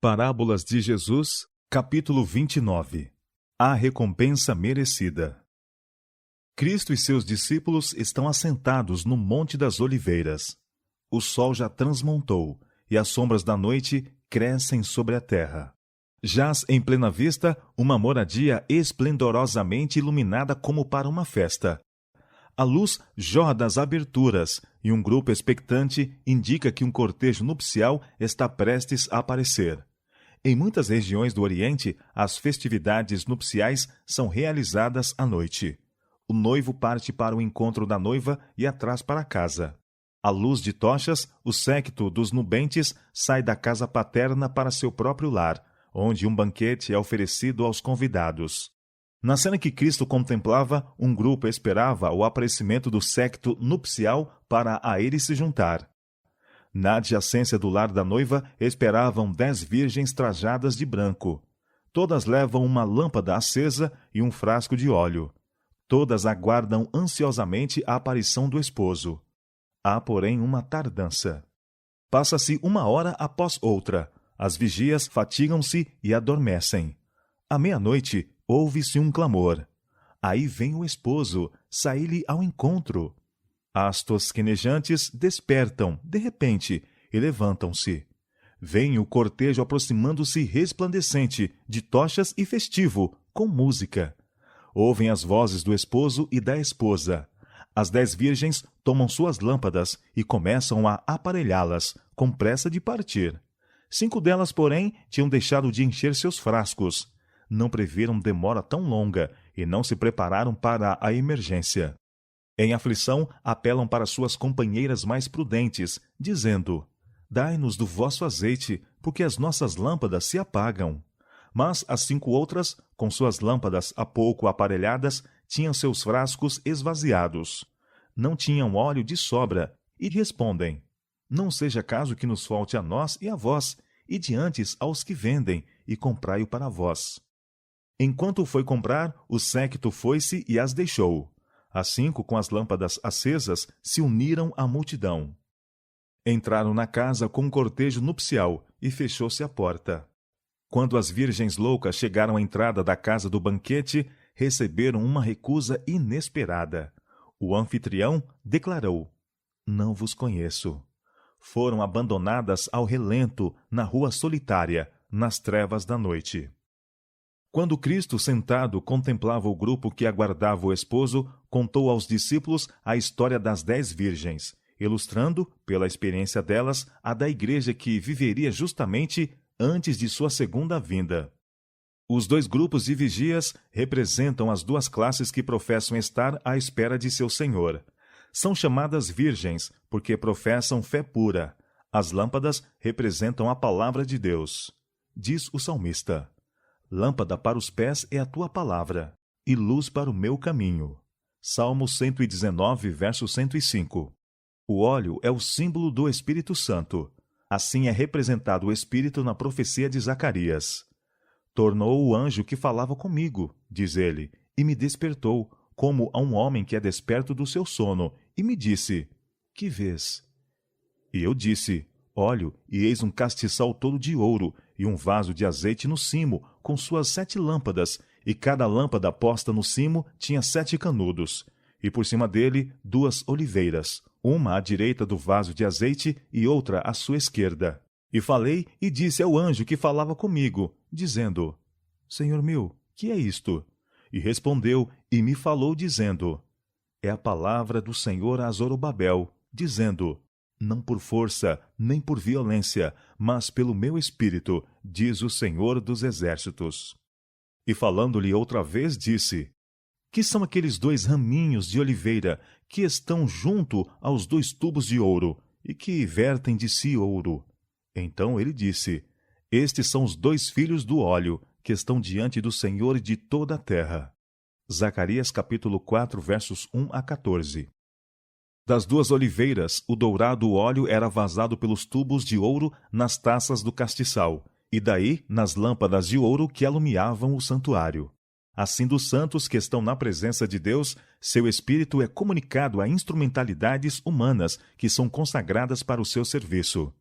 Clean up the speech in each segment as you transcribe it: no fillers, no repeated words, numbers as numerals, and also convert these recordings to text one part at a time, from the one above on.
Parábolas de Jesus, capítulo 29. A recompensa merecida. Cristo e seus discípulos estão assentados no Monte das Oliveiras. O sol já transmontou, e as sombras da noite crescem sobre a terra. Jaz em plena vista uma moradia esplendorosamente iluminada como para uma festa. A luz jorra das aberturas, e um grupo expectante indica que um cortejo nupcial está prestes a aparecer. Em muitas regiões do Oriente, as festividades nupciais são realizadas à noite. O noivo parte para o encontro da noiva e atrás para casa. À luz de tochas, o séquito dos nubentes sai da casa paterna para seu próprio lar, onde um banquete é oferecido aos convidados. Na cena que Cristo contemplava, um grupo esperava o aparecimento do séquito nupcial para a ele se juntar. Na adjacência do lar da noiva esperavam 10 virgens trajadas de branco. Todas levam uma lâmpada acesa e um frasco de óleo. Todas aguardam ansiosamente a aparição do esposo. Há, porém, uma tardança. Passa-se 1 hora após outra. As vigias fatigam-se e adormecem. À meia-noite, ouve-se um clamor. Aí vem o esposo, sai-lhe ao encontro. As tosquenejantes despertam, de repente, e levantam-se. Vem o cortejo aproximando-se resplandecente, de tochas e festivo, com música. Ouvem as vozes do esposo e da esposa. As 10 virgens tomam suas lâmpadas e começam a aparelhá-las, com pressa de partir. 5 delas, porém, tinham deixado de encher seus frascos. Não previram demora tão longa e não se prepararam para a emergência. Em aflição, apelam para suas companheiras mais prudentes, dizendo: Dai-nos do vosso azeite, porque as nossas lâmpadas se apagam. Mas as 5 outras, com suas lâmpadas há pouco aparelhadas, tinham seus frascos esvaziados. Não tinham óleo de sobra, e respondem: Não seja caso que nos falte a nós e a vós, e diante aos que vendem, e comprai-o para vós. Enquanto foi comprar, o séquito foi-se e as deixou. As 5, com as lâmpadas acesas, se uniram à multidão. Entraram na casa com um cortejo nupcial e fechou-se a porta. Quando as virgens loucas chegaram à entrada da casa do banquete, receberam uma recusa inesperada. O anfitrião declarou: Não vos conheço. Foram abandonadas ao relento, na rua solitária, nas trevas da noite. Quando Cristo, sentado, contemplava o grupo que aguardava o esposo, contou aos discípulos a história das 10 virgens, ilustrando, pela experiência delas, a da igreja que viveria justamente antes de sua segunda vinda. Os 2 grupos de vigias representam as 2 classes que professam estar à espera de seu Senhor. São chamadas virgens, porque professam fé pura. As lâmpadas representam a palavra de Deus. Diz o salmista: Lâmpada para os pés é a tua palavra, e luz para o meu caminho. Salmo 119, verso 105. O óleo é o símbolo do Espírito Santo. Assim é representado o Espírito na profecia de Zacarias. Tornou o anjo que falava comigo, diz ele, e me despertou, como a um homem que é desperto do seu sono, e me disse: Que vês? E eu disse: Óleo, e eis um castiçal todo de ouro, e um vaso de azeite no cimo, com suas 7 lâmpadas, e cada lâmpada posta no cimo tinha 7 canudos, e por cima dele 2 oliveiras, uma à direita do vaso de azeite e outra à sua esquerda. E falei e disse ao anjo que falava comigo, dizendo: Senhor meu, que é isto? E respondeu e me falou, dizendo: É a palavra do Senhor a Zorobabel, dizendo: Não por força, nem por violência, mas pelo meu espírito, diz o Senhor dos Exércitos. E falando-lhe outra vez, disse: Que são aqueles 2 raminhos de oliveira que estão junto aos 2 tubos de ouro, e que vertem de si ouro? Então ele disse: Estes são os 2 filhos do óleo, que estão diante do Senhor de toda a terra. Zacarias capítulo 4, versos 1 a 14. Das 2 oliveiras, o dourado óleo era vazado pelos tubos de ouro nas taças do castiçal, e daí nas lâmpadas de ouro que alumiavam o santuário. Assim, dos santos que estão na presença de Deus, seu espírito é comunicado a instrumentalidades humanas que são consagradas para o seu serviço.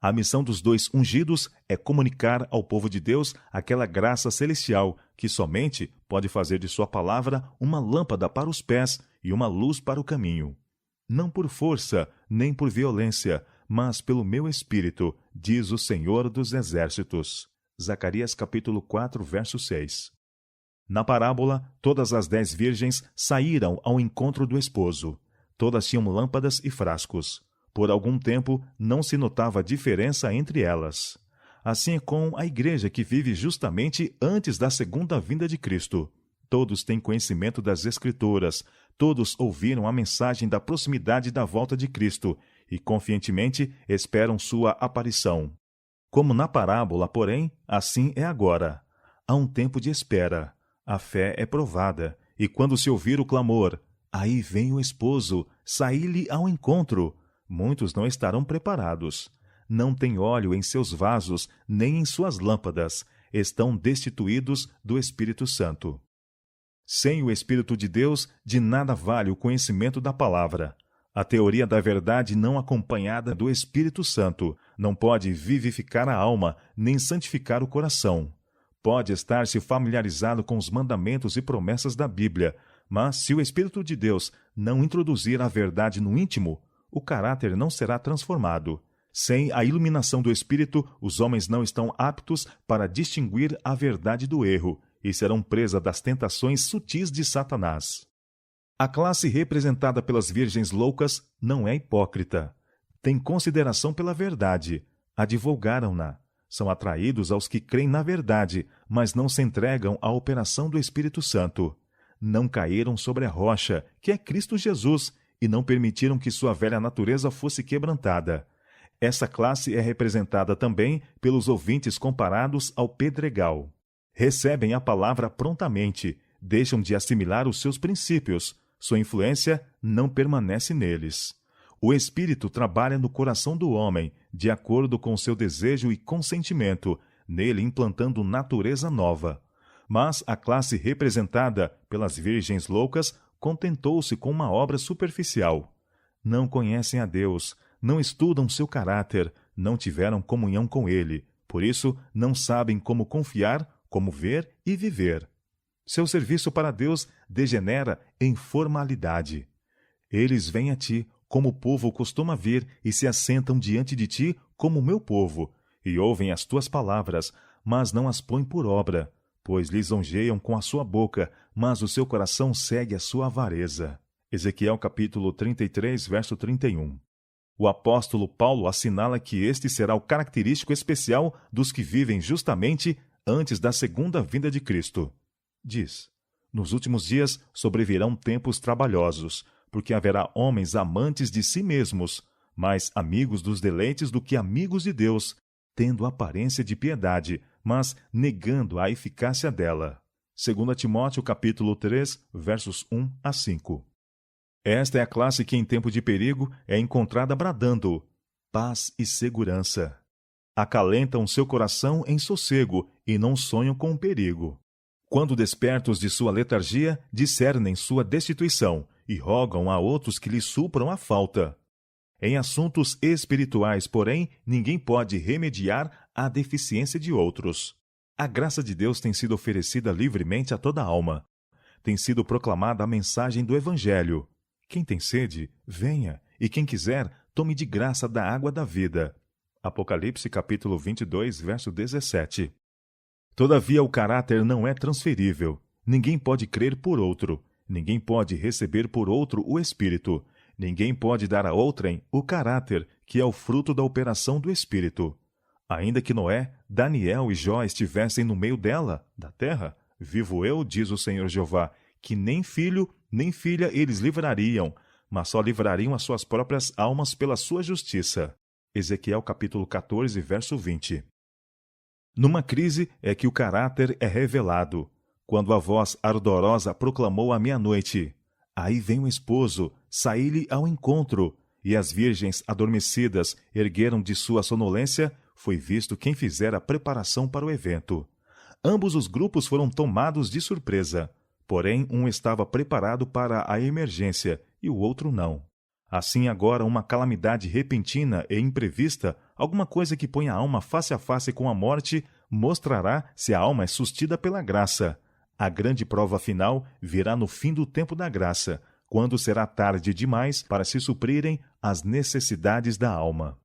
A missão dos dois ungidos é comunicar ao povo de Deus aquela graça celestial que somente pode fazer de sua palavra uma lâmpada para os pés e uma luz para o caminho. Não por força, nem por violência, mas pelo meu Espírito, diz o Senhor dos Exércitos. Zacarias capítulo 4, verso 6. Na parábola, todas as 10 virgens saíram ao encontro do esposo. Todas tinham lâmpadas e frascos. Por algum tempo, não se notava diferença entre elas. Assim é com a igreja que vive justamente antes da segunda vinda de Cristo. Todos têm conhecimento das Escrituras, todos ouviram a mensagem da proximidade da volta de Cristo e confiantemente esperam sua aparição. Como na parábola, porém, assim é agora. Há um tempo de espera. A fé é provada, e quando se ouvir o clamor, aí vem o esposo, saí-lhe ao encontro. Muitos não estarão preparados. Não têm óleo em seus vasos, nem em suas lâmpadas. Estão destituídos do Espírito Santo. Sem o Espírito de Deus, de nada vale o conhecimento da palavra. A teoria da verdade não acompanhada do Espírito Santo não pode vivificar a alma, nem santificar o coração. Pode estar-se familiarizado com os mandamentos e promessas da Bíblia, mas se o Espírito de Deus não introduzir a verdade no íntimo, o caráter não será transformado. Sem a iluminação do Espírito, os homens não estão aptos para distinguir a verdade do erro e serão presa das tentações sutis de Satanás. A classe representada pelas virgens loucas não é hipócrita. Tem consideração pela verdade. Advogaram-na. São atraídos aos que creem na verdade, mas não se entregam à operação do Espírito Santo. Não caíram sobre a rocha, que é Cristo Jesus, e não permitiram que sua velha natureza fosse quebrantada. Essa classe é representada também pelos ouvintes comparados ao pedregal. Recebem a palavra prontamente, deixam de assimilar os seus princípios, sua influência não permanece neles. O Espírito trabalha no coração do homem, de acordo com seu desejo e consentimento, nele implantando natureza nova. Mas a classe representada pelas virgens loucas contentou-se com uma obra superficial. Não conhecem a Deus, não estudam seu caráter, não tiveram comunhão com ele, por isso não sabem como confiar, como ver e viver. Seu serviço para Deus degenera em formalidade. Eles vêm a ti, como o povo costuma vir, e se assentam diante de ti como meu povo, e ouvem as tuas palavras, mas não as põem por obra, pois lisonjeiam com a sua boca, mas o seu coração segue a sua avareza. Ezequiel capítulo 33, verso 31. O apóstolo Paulo assinala que este será o característico especial dos que vivem justamente antes da segunda vinda de Cristo. Diz: nos últimos dias sobrevirão tempos trabalhosos, porque haverá homens amantes de si mesmos, mais amigos dos deleites do que amigos de Deus, tendo aparência de piedade, mas negando a eficácia dela. 2 Timóteo capítulo 3, versos 1 a 5. Esta é a classe que em tempo de perigo é encontrada bradando paz e segurança. Acalentam seu coração em sossego e não sonham com o perigo. Quando despertos de sua letargia, discernem sua destituição e rogam a outros que lhes supram a falta. Em assuntos espirituais, porém, ninguém pode remediar a deficiência de outros. A graça de Deus tem sido oferecida livremente a toda alma. Tem sido proclamada a mensagem do Evangelho. Quem tem sede, venha, e quem quiser, tome de graça da água da vida. Apocalipse capítulo 22, verso 17. Todavia o caráter não é transferível. Ninguém pode crer por outro. Ninguém pode receber por outro o Espírito. Ninguém pode dar a outrem o caráter, que é o fruto da operação do Espírito. Ainda que Noé, Daniel e Jó estivessem no meio dela, da terra, vivo eu, diz o Senhor Jeová, que nem filho nem filha eles livrariam, mas só livrariam as suas próprias almas pela sua justiça. Ezequiel capítulo 14, verso 20. Numa crise é que o caráter é revelado. Quando a voz ardorosa proclamou à meia-noite: aí vem o esposo, saí-lhe ao encontro, e as virgens adormecidas ergueram de sua sonolência, foi visto quem fizera a preparação para o evento. Ambos os grupos foram tomados de surpresa. Porém, um estava preparado para a emergência e o outro não. Assim, agora, uma calamidade repentina e imprevista Alguma coisa que ponha a alma face a face com a morte mostrará se a alma é sustida pela graça. A grande prova final virá no fim do tempo da graça, quando será tarde demais para se suprirem as necessidades da alma.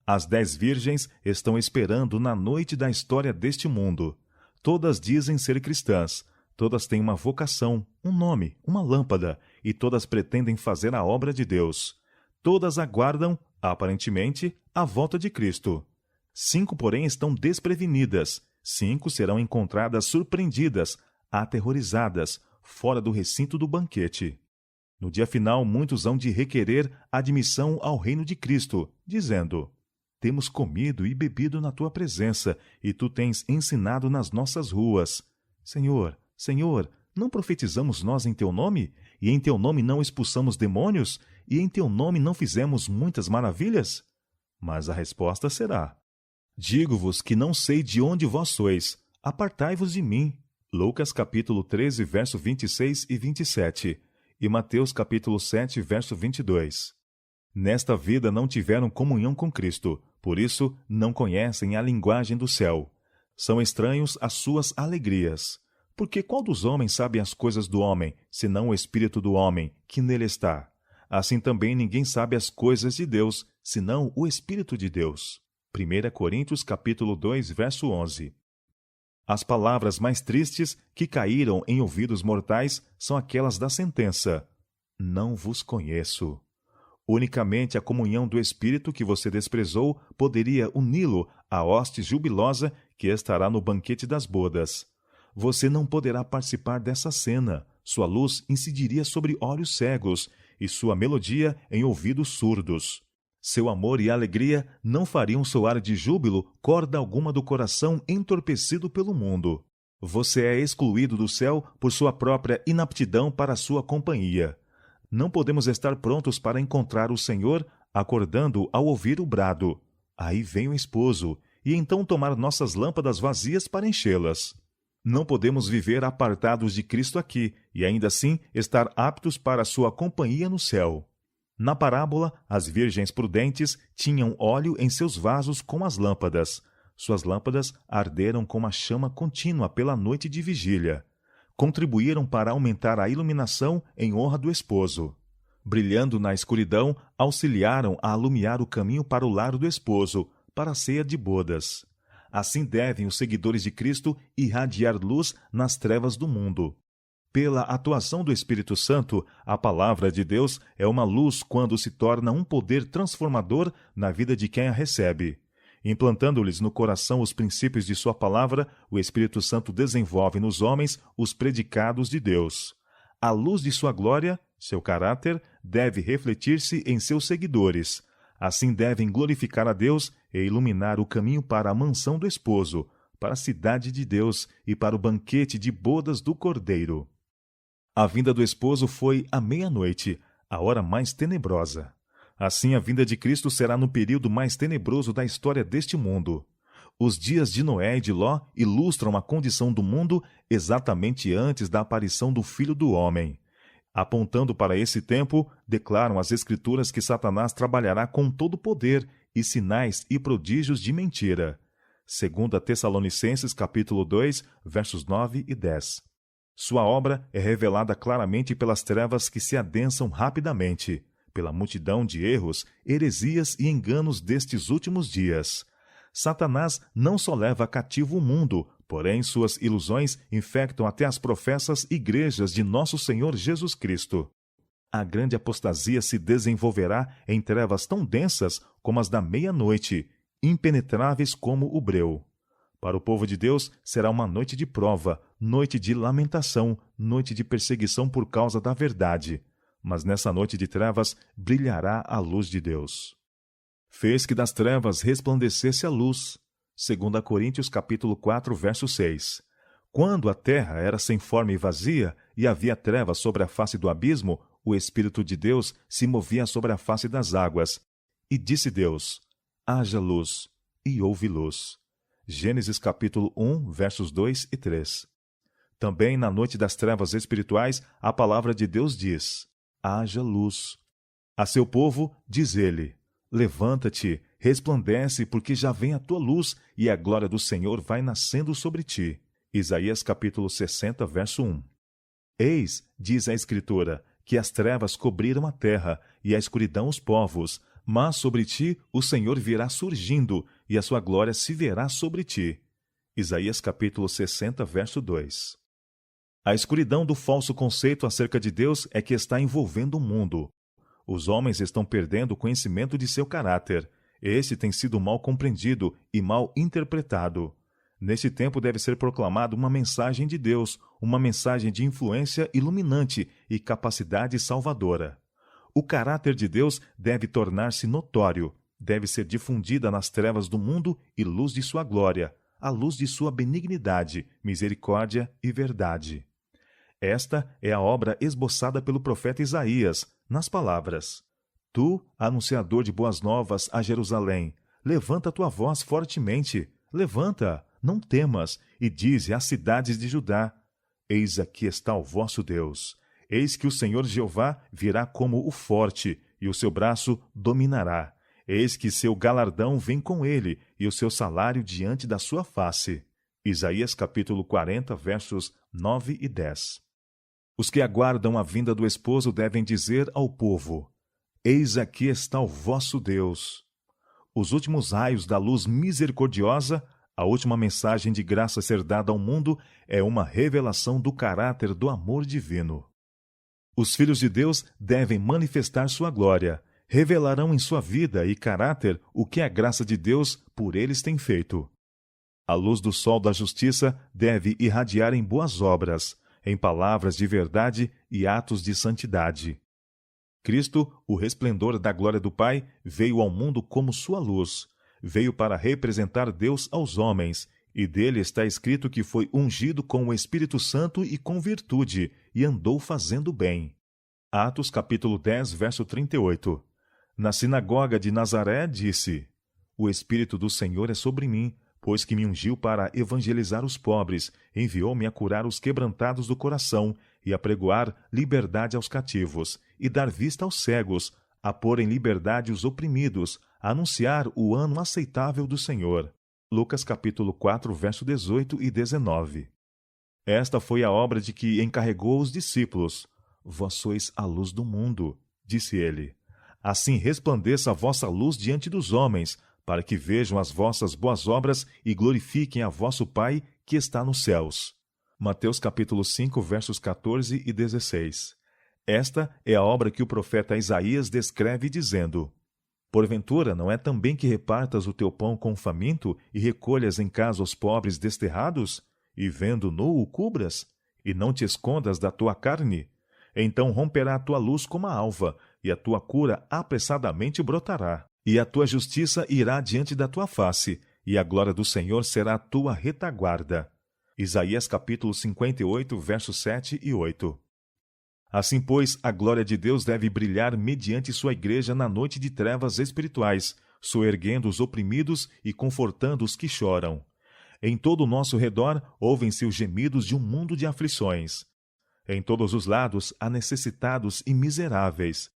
As 10 virgens estão esperando na noite da história deste mundo. Todas dizem ser cristãs, todas têm uma vocação, um nome, uma lâmpada, e todas pretendem fazer a obra de Deus. Todas aguardam, aparentemente, a volta de Cristo. 5, porém, estão desprevenidas. 5 serão encontradas surpreendidas, aterrorizadas, fora do recinto do banquete. No dia final, muitos hão de requerer admissão ao reino de Cristo, dizendo: temos comido e bebido na tua presença, e tu tens ensinado nas nossas ruas. Senhor, Senhor, não profetizamos nós em teu nome? E em teu nome não expulsamos demônios? E em teu nome não fizemos muitas maravilhas? Mas a resposta será: digo-vos que não sei de onde vós sois. Apartai-vos de mim. Lucas capítulo 13, verso 26 e 27. E Mateus capítulo 7, verso 22. Nesta vida não tiveram comunhão com Cristo, por isso não conhecem a linguagem do céu. São estranhos às suas alegrias. Porque qual dos homens sabe as coisas do homem, senão o espírito do homem, que nele está? Assim também ninguém sabe as coisas de Deus, senão o Espírito de Deus. 1 Coríntios capítulo 2, verso 11. As palavras mais tristes que caíram em ouvidos mortais são aquelas da sentença: não vos conheço. Unicamente a comunhão do Espírito que você desprezou poderia uni-lo à hoste jubilosa que estará no banquete das bodas. Você não poderá participar dessa cena. Sua luz incidiria sobre olhos cegos e sua melodia em ouvidos surdos. Seu amor e alegria não fariam soar de júbilo corda alguma do coração entorpecido pelo mundo. Você é excluído do céu por sua própria inaptidão para a sua companhia. Não podemos estar prontos para encontrar o Senhor acordando ao ouvir o brado: aí vem o esposo, e então tomar nossas lâmpadas vazias para enchê-las. Não podemos viver apartados de Cristo aqui e ainda assim estar aptos para a sua companhia no céu. Na parábola, as virgens prudentes tinham óleo em seus vasos com as lâmpadas. Suas lâmpadas arderam com uma chama contínua pela noite de vigília. Contribuíram para aumentar a iluminação em honra do esposo. Brilhando na escuridão, auxiliaram a alumiar o caminho para o lar do esposo, para a ceia de bodas. Assim devem os seguidores de Cristo irradiar luz nas trevas do mundo. Pela atuação do Espírito Santo, a palavra de Deus é uma luz quando se torna um poder transformador na vida de quem a recebe. Implantando-lhes no coração os princípios de sua palavra, o Espírito Santo desenvolve nos homens os predicados de Deus. A luz de sua glória, seu caráter, deve refletir-se em seus seguidores. Assim devem glorificar a Deus e iluminar o caminho para a mansão do esposo, para a cidade de Deus e para o banquete de bodas do Cordeiro. A vinda do esposo foi à meia-noite, a hora mais tenebrosa. Assim, a vinda de Cristo será no período mais tenebroso da história deste mundo. Os dias de Noé e de Ló ilustram a condição do mundo exatamente antes da aparição do Filho do Homem. Apontando para esse tempo, declaram as Escrituras que Satanás trabalhará com todo poder e sinais e prodígios de mentira. 2 Tessalonicenses capítulo 2, versos 9 e 10. Sua obra é revelada claramente pelas trevas que se adensam rapidamente, pela multidão de erros, heresias e enganos destes últimos dias. Satanás não só leva cativo o mundo, porém suas ilusões infectam até as professas igrejas de nosso Senhor Jesus Cristo. A grande apostasia se desenvolverá em trevas tão densas como as da meia-noite, impenetráveis como o breu. Para o povo de Deus será uma noite de prova, noite de lamentação, noite de perseguição por causa da verdade. Mas nessa noite de trevas brilhará a luz de Deus. Fez que das trevas resplandecesse a luz. 2 Coríntios capítulo 4, verso 6. Quando a terra era sem forma e vazia, e havia trevas sobre a face do abismo, o Espírito de Deus se movia sobre a face das águas. E disse Deus: haja luz, e houve luz. Gênesis capítulo 1, versos 2 e 3. Também na noite das trevas espirituais, a palavra de Deus diz: haja luz. A seu povo, diz ele: Levanta-te, resplandece, porque já vem a tua luz, e a glória do Senhor vai nascendo sobre ti. Isaías capítulo 60, verso 1. Eis, diz a Escritura, que as trevas cobriram a terra, e a escuridão os povos, mas sobre ti o Senhor virá surgindo, e a sua glória se verá sobre ti. Isaías capítulo 60, verso 2. A escuridão do falso conceito acerca de Deus é que está envolvendo o mundo. Os homens estão perdendo o conhecimento de seu caráter. Esse tem sido mal compreendido e mal interpretado. Neste tempo deve ser proclamada uma mensagem de Deus, uma mensagem de influência iluminante e capacidade salvadora. O caráter de Deus deve tornar-se notório, deve ser difundida nas trevas do mundo e luz de sua glória, a luz de sua benignidade, misericórdia e verdade. Esta é a obra esboçada pelo profeta Isaías, nas palavras: Tu, anunciador de boas novas a Jerusalém, levanta tua voz fortemente, levanta, não temas, e dize às cidades de Judá: Eis aqui está o vosso Deus. Eis que o Senhor Jeová virá como o forte, e o seu braço dominará. Eis que seu galardão vem com ele, e o seu salário diante da sua face. Isaías capítulo 40, versos 9 e 10. Os que aguardam a vinda do esposo devem dizer ao povo: Eis aqui está o vosso Deus. Os últimos raios da luz misericordiosa, a última mensagem de graça a ser dada ao mundo, é uma revelação do caráter do amor divino. Os filhos de Deus devem manifestar sua glória, revelarão em sua vida e caráter o que a graça de Deus por eles tem feito. A luz do sol da justiça deve irradiar em boas obras, em palavras de verdade e atos de santidade. Cristo, o resplendor da glória do Pai, veio ao mundo como sua luz. Veio para representar Deus aos homens, e dele está escrito que foi ungido com o Espírito Santo e com virtude, e andou fazendo bem. Atos capítulo 10, verso 38. Na sinagoga de Nazaré disse: O Espírito do Senhor é sobre mim, pois que me ungiu para evangelizar os pobres, enviou-me a curar os quebrantados do coração, e a pregoar liberdade aos cativos, e dar vista aos cegos, a pôr em liberdade os oprimidos, a anunciar o ano aceitável do Senhor. Lucas capítulo 4, verso 18 e 19. Esta foi a obra de que encarregou os discípulos. Vós sois a luz do mundo, disse ele. Assim resplandeça a vossa luz diante dos homens, para que vejam as vossas boas obras e glorifiquem a vosso Pai que está nos céus. Mateus capítulo 5, versos 14 e 16. Esta é a obra que o profeta Isaías descreve dizendo: Porventura, não é também que repartas o teu pão com o faminto e recolhas em casa os pobres desterrados? E vendo nu o cubras? E não te escondas da tua carne? Então romperá a tua luz como a alva, e a tua cura apressadamente brotará. E a tua justiça irá diante da tua face, e a glória do Senhor será a tua retaguarda. Isaías capítulo 58, versos 7 e 8. Assim, pois, a glória de Deus deve brilhar mediante sua igreja na noite de trevas espirituais, soerguendo os oprimidos e confortando os que choram. Em todo o nosso redor ouvem-se os gemidos de um mundo de aflições. Em todos os lados há necessitados e miseráveis.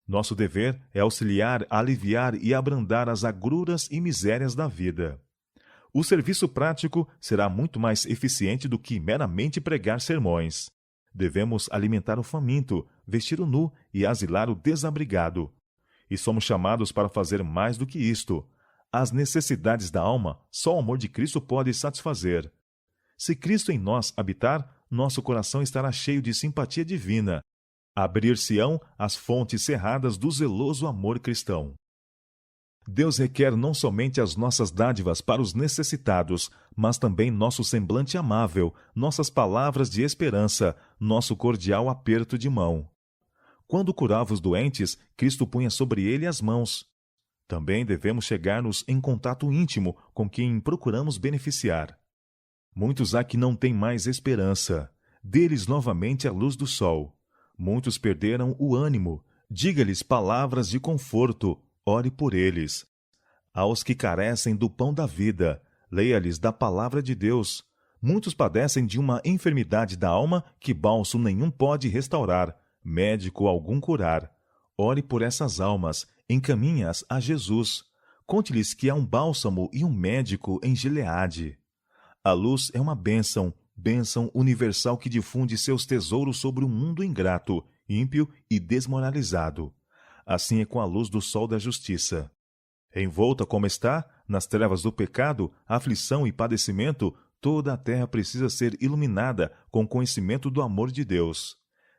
Nosso dever é auxiliar, aliviar e abrandar as agruras e misérias da vida. O serviço prático será muito mais eficiente do que meramente pregar sermões. Devemos alimentar o faminto, vestir o nu e asilar o desabrigado. E somos chamados para fazer mais do que isto. As necessidades da alma, só o amor de Cristo pode satisfazer. Se Cristo em nós habitar, nosso coração estará cheio de simpatia divina. Abrir-se-ão as fontes cerradas do zeloso amor cristão. Deus requer não somente as nossas dádivas para os necessitados, mas também nosso semblante amável, nossas palavras de esperança, nosso cordial aperto de mão. Quando curava os doentes, Cristo punha sobre ele as mãos. Também devemos chegar-nos em contato íntimo com quem procuramos beneficiar. Muitos há que não têm mais esperança. Dê-lhes novamente a luz do sol. Muitos perderam o ânimo. Diga-lhes palavras de conforto. Ore por eles. Aos que carecem do pão da vida, leia-lhes da palavra de Deus. Muitos padecem de uma enfermidade da alma que bálsamo nenhum pode restaurar, médico algum curar. Ore por essas almas, Encaminha-as a Jesus. Conte-lhes que há um bálsamo e um médico em Gileade. A luz é uma bênção, bênção universal que difunde seus tesouros sobre um mundo ingrato, ímpio e desmoralizado. Assim é com a luz do sol da justiça. Envolta como está, nas trevas do pecado, aflição e padecimento, toda a terra precisa ser iluminada com o conhecimento do amor de Deus.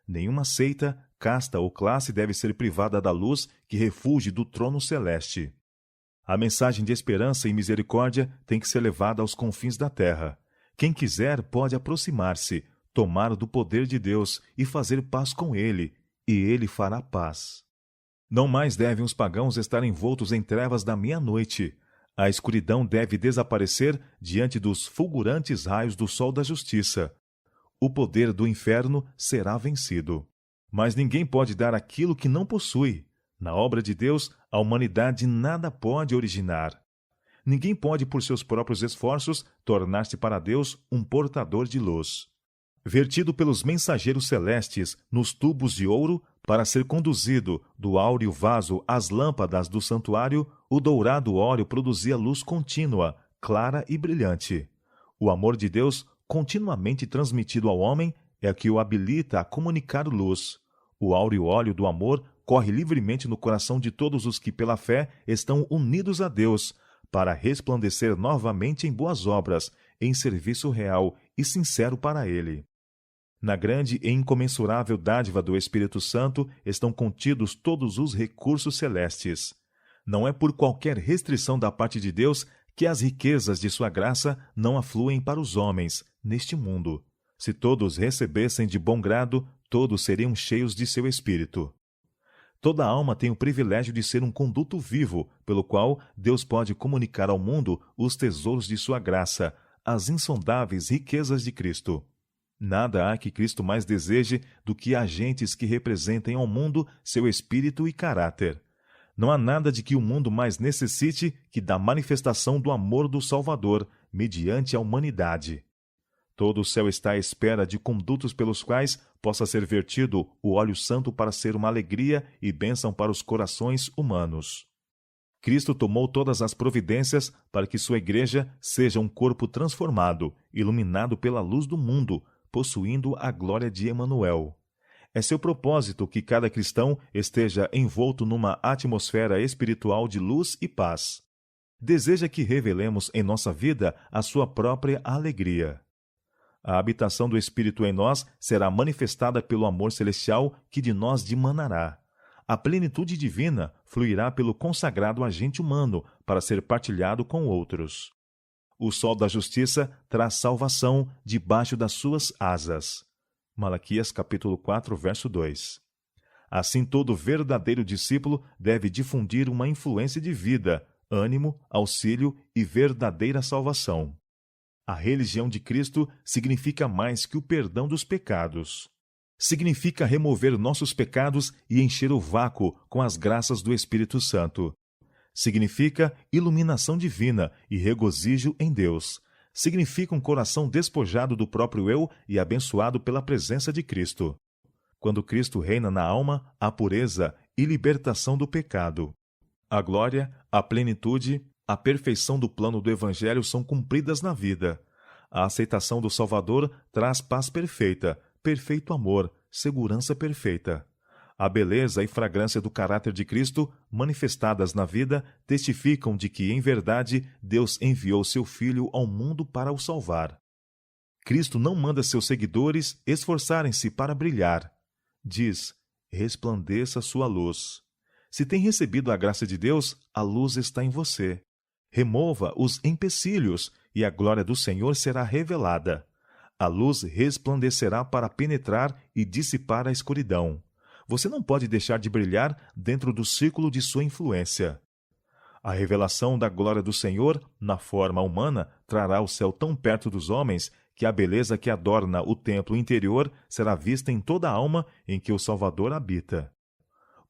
Nenhuma seita, casta ou classe deve ser privada da luz que refugie do trono celeste. A mensagem de esperança e misericórdia tem que ser levada aos confins da terra. Quem quiser pode aproximar-se, tomar do poder de Deus e fazer paz com Ele, e Ele fará paz. Não mais devem os pagãos estar envoltos em trevas da meia-noite. A escuridão deve desaparecer diante dos fulgurantes raios do sol da justiça. O poder do inferno será vencido. Mas ninguém pode dar aquilo que não possui. Na obra de Deus, a humanidade nada pode originar. Ninguém pode, por seus próprios esforços, tornar-se para Deus um portador de luz. Vertido pelos mensageiros celestes nos tubos de ouro, para ser conduzido do áureo vaso às lâmpadas do santuário, o dourado óleo produzia luz contínua, clara e brilhante. O amor de Deus, continuamente transmitido ao homem, é que o habilita a comunicar luz. O áureo óleo do amor corre livremente no coração de todos os que pela fé estão unidos a Deus, para resplandecer novamente em boas obras, em serviço real e sincero para Ele. Na grande e incomensurável dádiva do Espírito Santo estão contidos todos os recursos celestes. Não é por qualquer restrição da parte de Deus que as riquezas de sua graça não afluem para os homens, neste mundo. Se todos recebessem de bom grado, todos seriam cheios de seu Espírito. Toda alma tem o privilégio de ser um conduto vivo, pelo qual Deus pode comunicar ao mundo os tesouros de sua graça, as insondáveis riquezas de Cristo. Nada há que Cristo mais deseje do que agentes que representem ao mundo seu espírito e caráter. Não há nada de que o mundo mais necessite que da manifestação do amor do Salvador, mediante a humanidade. Todo o céu está à espera de condutos pelos quais possa ser vertido o óleo santo para ser uma alegria e bênção para os corações humanos. Cristo tomou todas as providências para que sua igreja seja um corpo transformado, iluminado pela luz do mundo, possuindo a glória de Emanuel. É seu propósito que cada cristão esteja envolto numa atmosfera espiritual de luz e paz. Deseja que revelemos em nossa vida a sua própria alegria. A habitação do Espírito em nós será manifestada pelo amor celestial que de nós dimanará. A plenitude divina fluirá pelo consagrado agente humano para ser partilhado com outros. O sol da justiça traz salvação debaixo das suas asas. Malaquias capítulo 4, verso 2. Assim, todo verdadeiro discípulo deve difundir uma influência de vida, ânimo, auxílio e verdadeira salvação. A religião de Cristo significa mais que o perdão dos pecados. Significa remover nossos pecados e encher o vácuo com as graças do Espírito Santo. Significa iluminação divina e regozijo em Deus. Significa um coração despojado do próprio eu e abençoado pela presença de Cristo. Quando Cristo reina na alma, há pureza e libertação do pecado. A glória, a plenitude, a perfeição do plano do Evangelho são cumpridas na vida. A aceitação do Salvador traz paz perfeita, perfeito amor, segurança perfeita. A beleza e fragrância do caráter de Cristo, manifestadas na vida, testificam de que, em verdade, Deus enviou seu Filho ao mundo para o salvar. Cristo não manda seus seguidores esforçarem-se para brilhar. Diz, resplandeça sua luz. Se tem recebido a graça de Deus, a luz está em você. Remova os empecilhos e a glória do Senhor será revelada. A luz resplandecerá para penetrar e dissipar a escuridão. Você não pode deixar de brilhar dentro do círculo de sua influência. A revelação da glória do Senhor, na forma humana, trará o céu tão perto dos homens que a beleza que adorna o templo interior será vista em toda a alma em que o Salvador habita.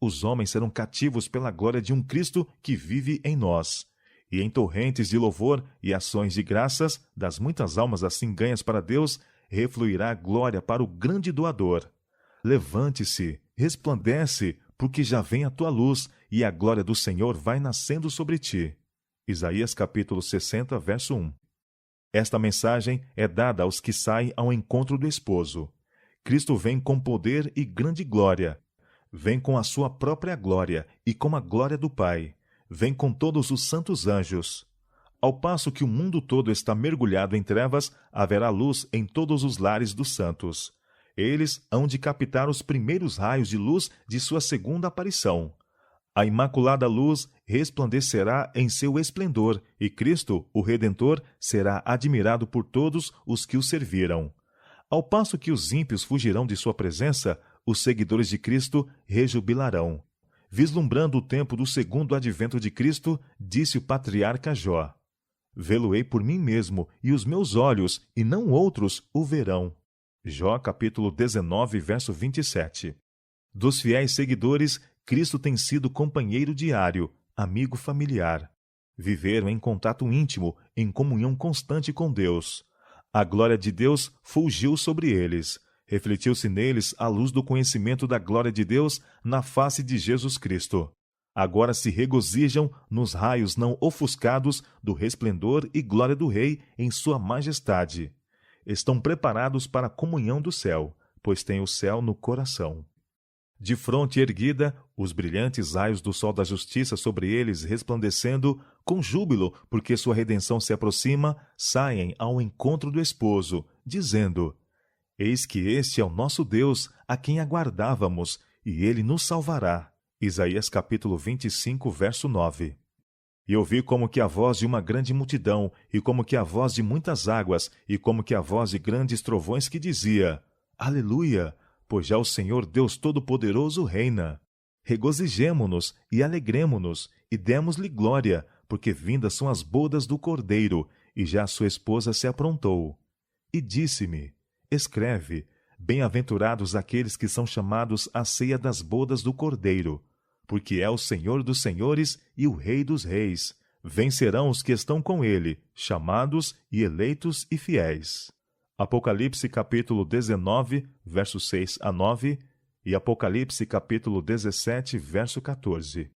Os homens serão cativos pela glória de um Cristo que vive em nós. E em torrentes de louvor e ações de graças, das muitas almas assim ganhas para Deus, refluirá a glória para o grande doador. Levante-se, resplandece, porque já vem a tua luz, e a glória do Senhor vai nascendo sobre ti. Isaías capítulo 60, verso 1. Esta mensagem é dada aos que saem ao encontro do esposo. Cristo vem com poder e grande glória. Vem com a sua própria glória e com a glória do Pai. Vem com todos os santos anjos. Ao passo que o mundo todo está mergulhado em trevas, haverá luz em todos os lares dos santos. Eles hão de captar os primeiros raios de luz de sua segunda aparição. A imaculada luz resplandecerá em seu esplendor, e Cristo, o Redentor, será admirado por todos os que o serviram. Ao passo que os ímpios fugirão de sua presença, os seguidores de Cristo rejubilarão. Vislumbrando o tempo do segundo advento de Cristo, disse o patriarca Jó: Vê-lo-ei por mim mesmo, e os meus olhos, e não outros, o verão. Jó capítulo 19, verso 27. Dos fiéis seguidores, Cristo tem sido companheiro diário, amigo familiar. Viveram em contato íntimo, em comunhão constante com Deus. A glória de Deus fulgiu sobre eles. Refletiu-se neles a luz do conhecimento da glória de Deus na face de Jesus Cristo. Agora se regozijam nos raios não ofuscados do resplendor e glória do Rei em sua majestade. Estão preparados para a comunhão do céu, pois têm o céu no coração. De fronte erguida, os brilhantes raios do sol da justiça sobre eles resplandecendo, com júbilo, porque sua redenção se aproxima, saem ao encontro do esposo, dizendo: Eis que este é o nosso Deus, a quem aguardávamos, e ele nos salvará. Isaías capítulo 25, verso 9. E ouvi como que a voz de uma grande multidão, e como que a voz de muitas águas, e como que a voz de grandes trovões que dizia: Aleluia! Pois já o Senhor Deus Todo-Poderoso reina. Regozijemo-nos e alegremo-nos, e demos-lhe glória, porque vindas são as bodas do Cordeiro, e já sua esposa se aprontou. E disse-me: Escreve, bem-aventurados aqueles que são chamados à ceia das bodas do Cordeiro, porque é o Senhor dos senhores e o Rei dos reis. Vencerão os que estão com ele, chamados e eleitos e fiéis. Apocalipse capítulo 19, versos 6 a 9 e Apocalipse capítulo 17, verso 14.